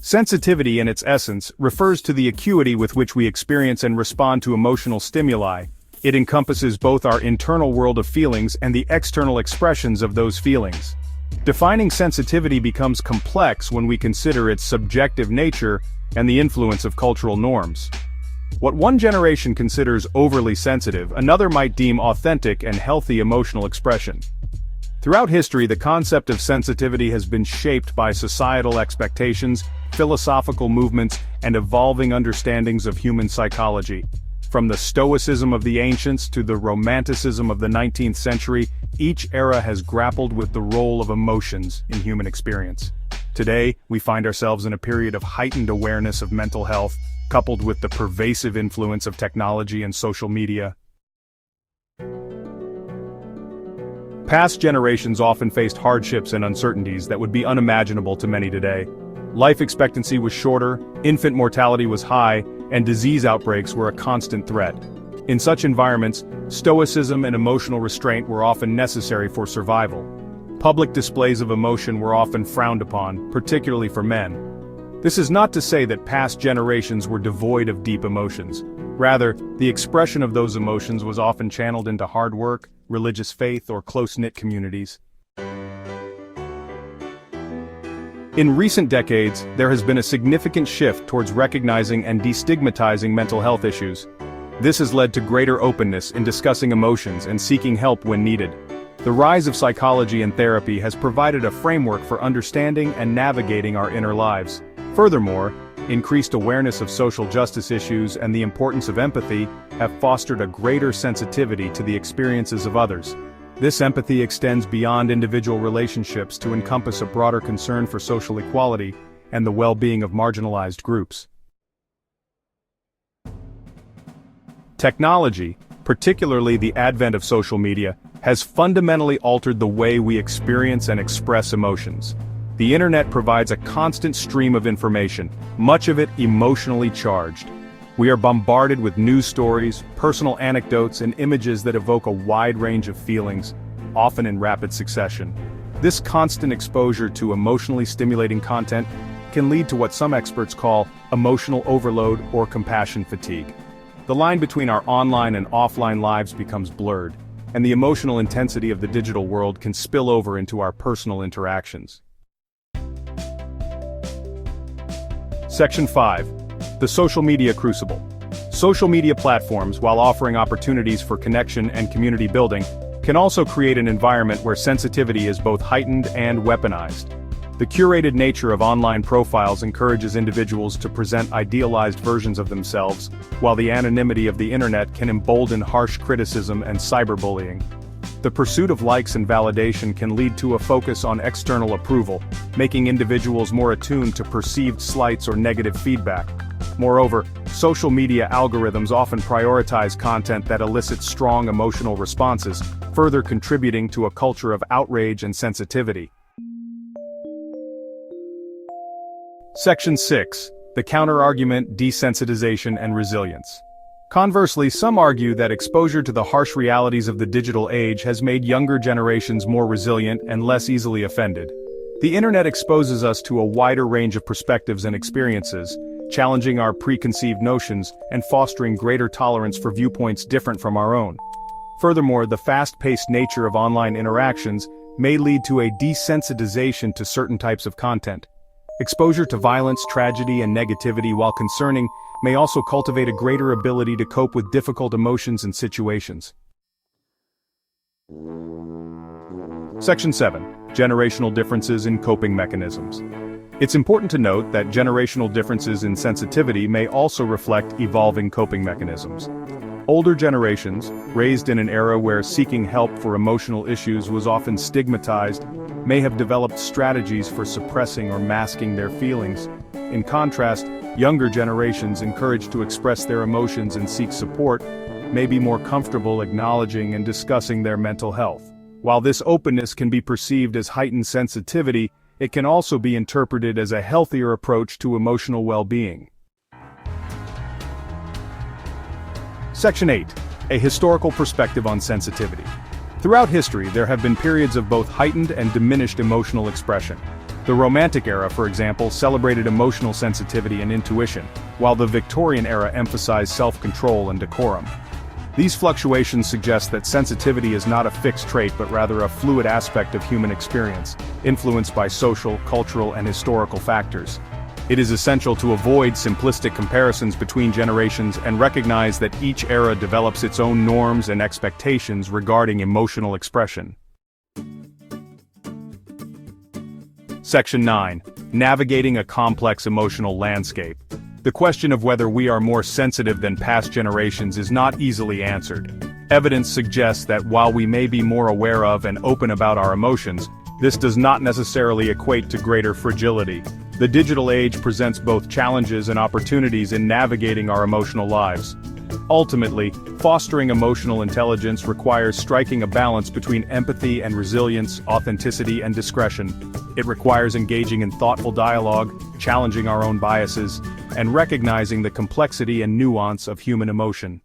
Sensitivity in its essence refers to the acuity with which we experience and respond to emotional stimuli. It encompasses both our internal world of feelings and the external expressions of those feelings. Defining sensitivity becomes complex when we consider its subjective nature and the influence of cultural norms. What one generation considers overly sensitive, another might deem authentic and healthy emotional expression. Throughout history, the concept of sensitivity has been shaped by societal expectations, philosophical movements, and evolving understandings of human psychology. From the Stoicism of the ancients to the Romanticism of the 19th century, each era has grappled with the role of emotions in human experience. Today, we find ourselves in a period of heightened awareness of mental health, coupled with the pervasive influence of technology and social media. Past generations often faced hardships and uncertainties that would be unimaginable to many today. Life expectancy was shorter, infant mortality was high, and disease outbreaks were a constant threat. In such environments, stoicism and emotional restraint were often necessary for survival. Public displays of emotion were often frowned upon, particularly for men. This is not to say that past generations were devoid of deep emotions. Rather, the expression of those emotions was often channeled into hard work, religious faith, or close-knit communities. In recent decades, there has been a significant shift towards recognizing and destigmatizing mental health issues. This has led to greater openness in discussing emotions and seeking help when needed. The rise of psychology and therapy has provided a framework for understanding and navigating our inner lives. Furthermore, increased awareness of social justice issues and the importance of empathy have fostered a greater sensitivity to the experiences of others. This empathy extends beyond individual relationships to encompass a broader concern for social equality and the well-being of marginalized groups. Technology, particularly the advent of social media, has fundamentally altered the way we experience and express emotions. The internet provides a constant stream of information, much of it emotionally charged. We are bombarded with news stories, personal anecdotes, and images that evoke a wide range of feelings, often in rapid succession. This constant exposure to emotionally stimulating content can lead to what some experts call emotional overload or compassion fatigue. The line between our online and offline lives becomes blurred, and the emotional intensity of the digital world can spill over into our personal interactions. Section 5. The social media crucible. Social media platforms, while offering opportunities for connection and community building, can also create an environment where sensitivity is both heightened and weaponized. The curated nature of online profiles encourages individuals to present idealized versions of themselves, while the anonymity of the internet can embolden harsh criticism and cyberbullying. The pursuit of likes and validation can lead to a focus on external approval, making individuals more attuned to perceived slights or negative feedback. Moreover, social media algorithms often prioritize content that elicits strong emotional responses, further contributing to a culture of outrage and sensitivity. Section 6. The counterargument, desensitization and resilience. Conversely, some argue that exposure to the harsh realities of the digital age has made younger generations more resilient and less easily offended. The internet exposes us to a wider range of perspectives and experiences, challenging our preconceived notions and fostering greater tolerance for viewpoints different from our own. Furthermore, the fast-paced nature of online interactions may lead to a desensitization to certain types of content. Exposure to violence, tragedy, and negativity, while concerning, may also cultivate a greater ability to cope with difficult emotions and situations. Section 7. Generational differences in coping mechanisms. It's important to note that generational differences in sensitivity may also reflect evolving coping mechanisms. Older generations, raised in an era where seeking help for emotional issues was often stigmatized, may have developed strategies for suppressing or masking their feelings. In contrast, younger generations encouraged to express their emotions and seek support may be more comfortable acknowledging and discussing their mental health. While this openness can be perceived as heightened sensitivity, it can also be interpreted as a healthier approach to emotional well-being. Section 8. A historical perspective on sensitivity. Throughout history, there have been periods of both heightened and diminished emotional expression. The Romantic era, for example, celebrated emotional sensitivity and intuition, while the Victorian era emphasized self-control and decorum. These fluctuations suggest that sensitivity is not a fixed trait but rather a fluid aspect of human experience, influenced by social, cultural, and historical factors. It is essential to avoid simplistic comparisons between generations and recognize that each era develops its own norms and expectations regarding emotional expression. Section 9. Navigating a complex emotional landscape. The question of whether we are more sensitive than past generations is not easily answered. Evidence suggests that while we may be more aware of and open about our emotions, this does not necessarily equate to greater fragility. The digital age presents both challenges and opportunities in navigating our emotional lives. Ultimately, fostering emotional intelligence requires striking a balance between empathy and resilience, authenticity and discretion. It requires engaging in thoughtful dialogue, challenging our own biases, and recognizing the complexity and nuance of human emotion.